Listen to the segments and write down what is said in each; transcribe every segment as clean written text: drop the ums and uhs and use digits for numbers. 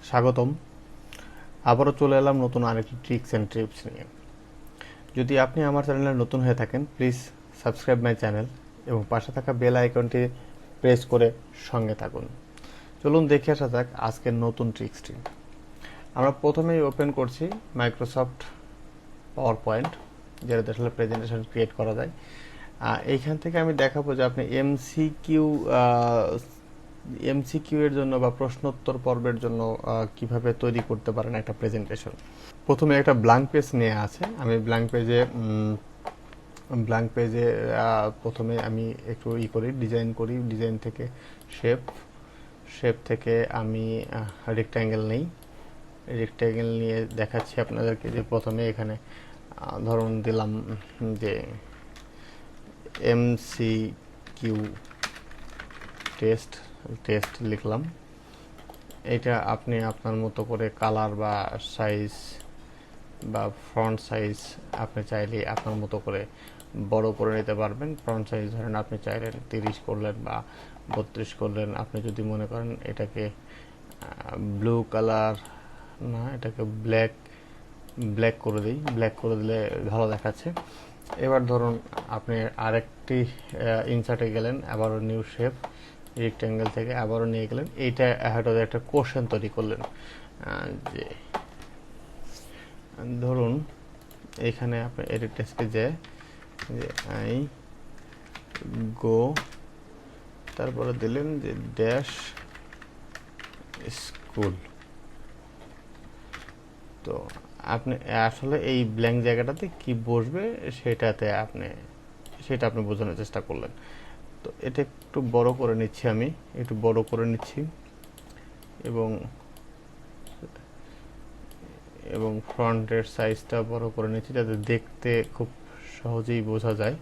স্বাগতম। আবারও চলে এলাম নতুন আরেকটি ট্রিক্স অ্যান্ড টিপস নিয়ে। যদি আপনি আমার চ্যানেলে নতুন হয়ে থাকেন, প্লিজ সাবস্ক্রাইব মাই চ্যানেল এবং পাশে থাকা বেল আইকনটি প্রেস করে সঙ্গে থাকুন। চলুন দেখে আসা যাক আজকের নতুন ট্রিক্সটি। আমরা প্রথমেই ওপেন করছি মাইক্রোসফট পাওয়ার পয়েন্ট, যেটাতে আসলে প্রেজেন্টেশন ক্রিয়েট করা যায়। এইখান থেকে আমি দেখাবো যে আপনি এমসিকিউ এর জন্য বা প্রশ্নোত্তর পর্বের জন্য কিভাবে তৈরি করতে পারেন একটা প্রেজেন্টেশন। প্রথমে একটা ব্ল্যাঙ্ক পেজ নিয়ে আছে। আমি ব্ল্যাঙ্ক পেজে প্রথমে আমি একটু ডিজাইন করি। ডিজাইন থেকে শেপ থেকে আমি রেক্ট্যাঙ্গেল নেই। রেক্ট্যাঙ্গেল নিয়ে দেখাচ্ছি আপনাদেরকে যে প্রথমে এখানে ধরুন দিলাম যে এমসিকিউ টেস্ট লিখলাম। এটা আপনি আপনার মতো করে কালার বা সাইজ বা ফ্রন্ট সাইজ আপনি চাইলে আপনার মতো করে বড় করে নিতে পারবেন। ফ্রন্ট সাইজ ধরেন আপনি চাইলেন 30 করলেন বা 32 করলেন। আপনি যদি মনে করেন এটাকে ব্লু কালার না, এটাকে ব্ল্যাক করে দিই। ব্ল্যাক করে দিলে ভালো দেখাচ্ছে। এবার ধরুন আপনি আরেকটি ইনসার্টে গেলেন, আবারও নিউ শেপ, রেক্ট্যাঙ্গেল থেকে আবারও নিয়ে গেলেন। এইটা একটা কোশ্চেন তৈরি করলেন যে ধরুন এখানে আপনি এডিট টেক্সটে যে আই গো, তারপরে দিলেন যে ড্যাশ স্কুল। তো আপনি আসলে এই ব্ল্যাঙ্ক জায়গাটাতে কি বসবে সেটা আপনি বোঝানোর চেষ্টা করলেন। তো এটা একটু বড় করে নিচ্ছি, আমি একটু বড় করে নিচ্ছি এবং ফ্রন্টের সাইজটা বড় করে নিচ্ছি যাতে দেখতে খুব সহজেই বোঝা যায়।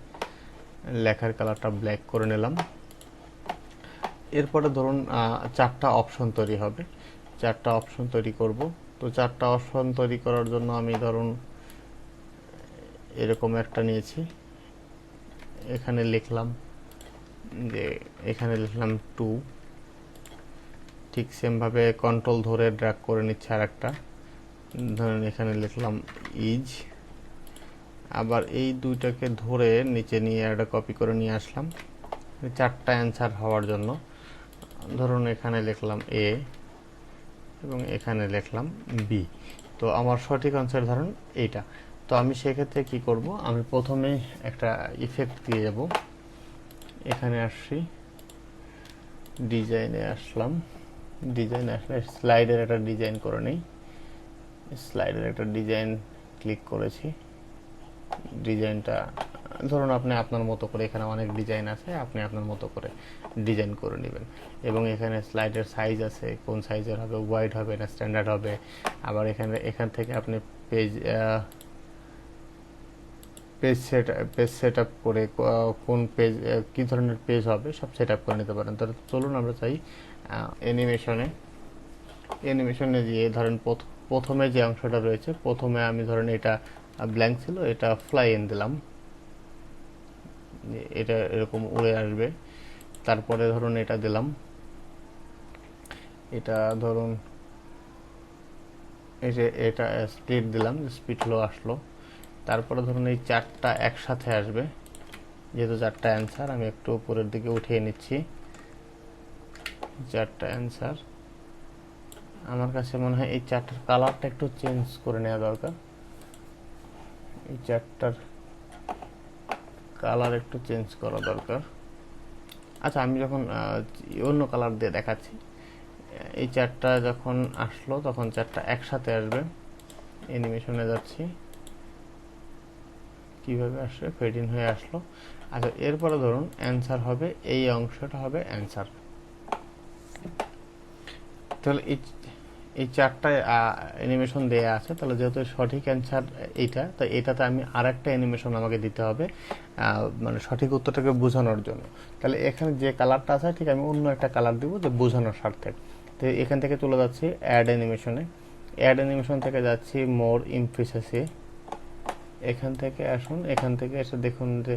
লেখার কালারটা ব্ল্যাক করে নিলাম। এরপরে ধরুন 4টা অপশন তৈরি হবে। 4টা অপশন তৈরি করব। তো 4টা অপশন তৈরি করার জন্য আমি ধরুন এরকম একটা নিয়েছি। এখানে লিখলাম 2। ঠিক সেমভাবে কন্ট্রোল ধরে ড্র্যাগ করে নিচ্ছে আরেকটা। ধরেন এখানে লিখলাম ইজ। আবার এই দুইটাকে ধরে নিচে নিয়ে একটা কপি করে নিয়ে আসলাম 4টা অ্যান্সার হওয়ার জন্য। ধরুন এখানে লিখলাম এ এবং এখানে লিখলাম বি। তো আমার সঠিক আনসার ধরুন এইটা। তো আমি সেক্ষেত্রে কি করব, আমি প্রথমে একটা ইফেক্ট দিয়ে যাব। এখানে আসছি, ডিজাইনে আসলাম। ডিজাইনে আসলে স্লাইডের একটা ডিজাইন করে নিই। স্লাইডের একটা ডিজাইন ক্লিক করেছি। ডিজাইনটা ধরুন আপনি আপনার মতো করে, এখানে অনেক ডিজাইন আছে, আপনি আপনার মতো করে ডিজাইন করে নেবেন। এবং এখানে স্লাইডের সাইজ আছে, কোন সাইজের হবে, ওয়াইড হবে না স্ট্যান্ডার্ড হবে। আবার এখান থেকে আপনি পেজ সেট আপ করে কোন পেজ কী ধরনের পেজ হবে সব সেট আপ করে নিতে পারেন। তো চলুন আমরা চাই অ্যানিমেশনে দিয়ে ধরেন প্রথমে যে অংশটা রয়েছে, প্রথমে আমি ধরেন এটা ব্ল্যাঙ্ক ছিল, এটা ফ্লাই ইন দিলাম, এটা এরকম উড়ে আসবে। তারপরে ধরুন এটা দিলাম, এটা ধরুন এই যে এটা স্প্লিট দিলাম, স্পিড লো আসলো। তারপরে ধরুন এই 4টা একসাথে আসবে, যেহেতু 4টা অ্যান্সার আমি একটু উপরের দিকে উঠিয়ে নিচ্ছি। 4টা অ্যান্সার আমার কাছে মনে হয় এই 4টার কালারটা একটু চেঞ্জ করে নেওয়া দরকার। এই 4টার কালার একটু চেঞ্জ করা দরকার। আচ্ছা, আমি যখন অন্য কালার দিয়ে দেখাচ্ছি। এই 4টা যখন আসলো তখন 4টা একসাথে আসবে। অ্যানিমেশনে যাচ্ছি, কিভাবে আসবে, ফেড ইন হয়ে আসলো। আচ্ছা, এরপরে ধরুন অ্যান্সার হবে, এই অংশটা হবে অ্যান্সার। তাহলে এই 4টা অ্যানিমেশন দেয়া আছে, তাহলে যেহেতু সঠিক অ্যান্সার এইটা, তাই এটাতে আমি আরেকটা অ্যানিমেশন আমাকে দিতে হবে মানে সঠিক উত্তরটাকে বোঝানোর জন্য। তাহলে এখানে যে কালারটা আছে ঠিক আমি অন্য একটা কালার দিব যে বোঝানোর স্বার্থে। তো এখান থেকে চলে যাচ্ছি অ্যাড অ্যানিমেশনে। অ্যাড অ্যানিমেশন থেকে যাচ্ছি মোর ইমপ্রেসিসে। এখান থেকে আসুন, এখান থেকে এসে দেখুন যে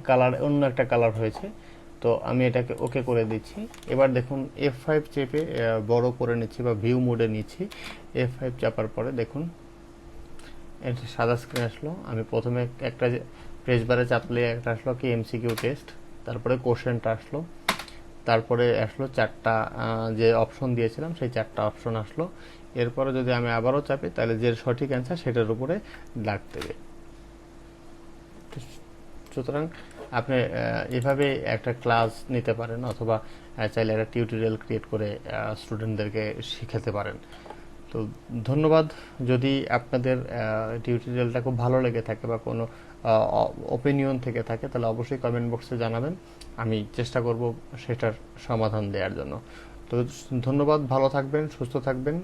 কালার অন্য একটা কালার হয়েছে। তো আমি এটাকে ওকে করে দিচ্ছি। এবার দেখুন F5 চেপে বড় করে নিচ্ছি বা ভিউ মোডে নিচ্ছি। F5 চাপার পরে দেখুন এটা সাদা স্ক্রিন আসলো। আমি প্রথমে একটা প্রেস বারে চাপলে একটা আসলো কি এমসিকিউ টেস্ট, তারপরে কোশ্চেনটা আসলো, তারপরে আসলো চারটা যে অপশন দিয়েছিলাম সেই চারটা অপশন আসলো। এরপরে যদি আমি আবারও চাপি তাহলে যে সঠিক অ্যান্সার সেটার উপরে দাগ দেবে। সুতরাং আপনি এভাবে একটা ক্লাস নিতে পারেন, অথবা চাইলে একটা টিউটোরিয়াল ক্রিয়েট করে স্টুডেন্টদেরকে শেখাতে পারেন। তো ধন্যবাদ। যদি আপনাদের টিউটোরিয়ালটা খুব ভালো লেগে থাকে বা কোনো ওপিনিয়ন থেকে থাকে তাহলে অবশ্যই কমেন্ট বক্সে জানাবেন, আমি চেষ্টা করব সেটার সমাধান দেওয়ার জন্য। তো ধন্যবাদ, ভালো থাকবেন, সুস্থ থাকবেন।